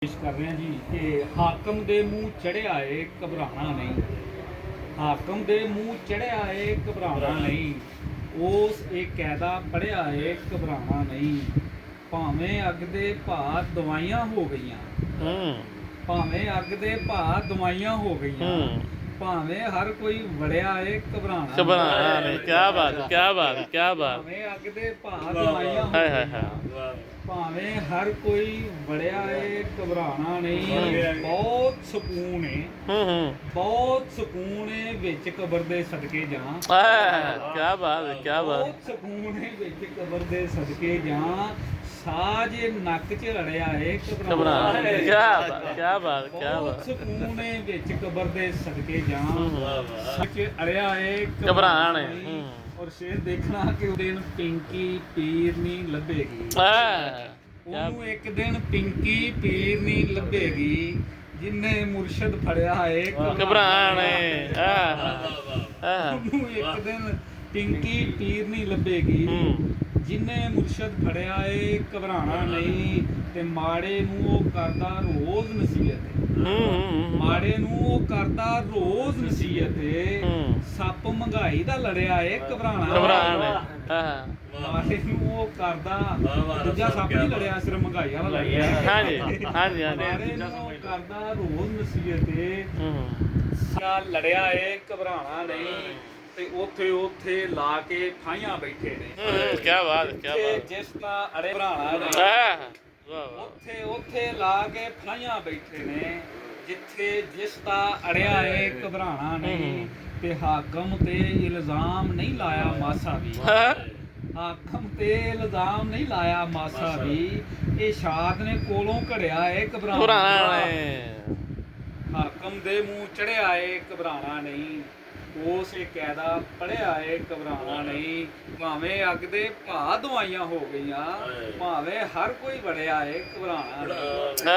पेश कर रहे हैं जी कि हाकम दे मूँह चढ़िया है घबराना नहीं। हाकम दे मूँह चढ़िया है घबराना नहीं। उस एक कैदा पढ़िया है घबराना नहीं। भावें अग दे भा दवाइयां हो गई, भावें अग दे भा दवाइयां हो गई, भावें हर कोई वड़िया है घबराना नहीं। क्या बात है, क्या बात है, क्या बात। भावें अग दे भा दवाइयां हो गई, भावें हर कोई वड़िया है घबराना नहीं। बहुत सुकून है, बहुत सुकून है विच कबर दे सदके जां। क्या बात है, क्या बात। बहुत सुकून है विच कबर दे सदके जां। साज नक च रड़िया है घबराना नहीं। क्या बात, क्या बात, क्या बहुत बात। सुकून है विच कबर दे सदके जां। सच अड़िया है घबराना नहीं। और शेर देखना कि उस दिन पिंकी पीर नहीं लभेगी। ਉਹਨੂੰ ਇੱਕ ਦਿਨ ਪਿੰਕੀ ਪੀਰ ਨਹੀਂ ਲੱਭੇਗੀ ਜਿੰਨੇ ਮੁਰਸ਼ਦ ਫੜਿਆ ਏ ਘਬਰਾਣੇ। ਉਹਨੂੰ ਇੱਕ ਦਿਨ ਪਿੰਕੀ ਪੀਰ ਨਹੀਂ ਲੱਭੇਗੀ ਜਿੰਨੇ ਮੁਰਸ਼ਦ ਫੜਿਆ ਏ ਘਬਰਾਣਾ ਨਹੀਂ। ਤੇ ਮਾੜੇ ਨੂੰ ਉਹ ਕਰਦਾ ਰੋਜ਼ ਨਸੀਹਤ, ਮਾੜੇ ਨੂੰ ਉਹ ਕਰਦਾ ਰੋਜ਼ ਨਸੀਹਤ। ਸੱਪ ਮਹਿੰਗਾਈ ਦਾ ਲੜਿਆ ਏ ਘਬਰਾਣਾ। ਮਾੜੇ ਨੂੰ ਉਹ ਕਰਦਾ ਦੂਜਾ ਸੱਪ ਨਹੀਂ ਲੜਿਆ, ਸਿਰਫ ਮਹਿੰਗਾਈ ਵਾਲਾ ਲੜਿਆ। ਹਾਂਜੀ ਮਾੜੇ ਨੂੰ ਉਹ ਕਰਦਾ ਰੋਜ਼ ਨਸੀਹਤ। ਲੜਿਆ ਏ ਘਬਰਾਣਾ ਨਹੀਂ। ਤੇ ਉੱਥੇ ਲਾ ਕੇ ਫਾਈਆਂ ਬੈਠੇ ਨੇ। क्या बात, क्या बात। ਜਿਸ ਦਾ ਅੜੇ ਘਬਰਾਣਾ ਨਹੀਂ, ਉੱਥੇ ਲਾ ਕੇ ਫਾਈਆਂ ਬੈਠੇ ਨੇ ਜਿੱਥੇ ਜਿਸ ਦਾ ਅੜਿਆ ਏ ਘਬਰਾਣਾ ਨਹੀਂ। ਤੇ ਹਾਕਮ ਤੇ ਇਲਜ਼ਾਮ ਨਹੀਂ ਲਾਇਆ ਮਾਸਾ ਵੀ, ਹਾਕਮ ਤੇ ਇਲਜ਼ਾਮ ਨਹੀਂ ਲਾਇਆ ਮਾਸਾ ਵੀ। ਇਹ ਸ਼ਾਦ ਨੇ ਕੋਲੋਂ ਘੜਿਆ ਏ ਘਬਰਾਣਾ। ਹਾਕਮ ਦੇ ਮੂੰਹ ਚੜਿਆ ਏ ਘਬਰਾਣਾ ਨਹੀਂ। ਉਸ ਇਹ ਕੈਦਾ ਪੜਿਆ ਏ ਘਬਰਾਣਾ ਨਹੀਂ। ਭਾਵੇਂ ਅੱਗ ਦੇ ਭਾ ਦਵਾਈਆਂ ਹੋ ਗਈਆਂ, ਭਾਵੇਂ ਹਰ ਕੋਈ ਵੜਿਆ ਏ ਘਬਰਾਣਾ ਨਹੀਂ।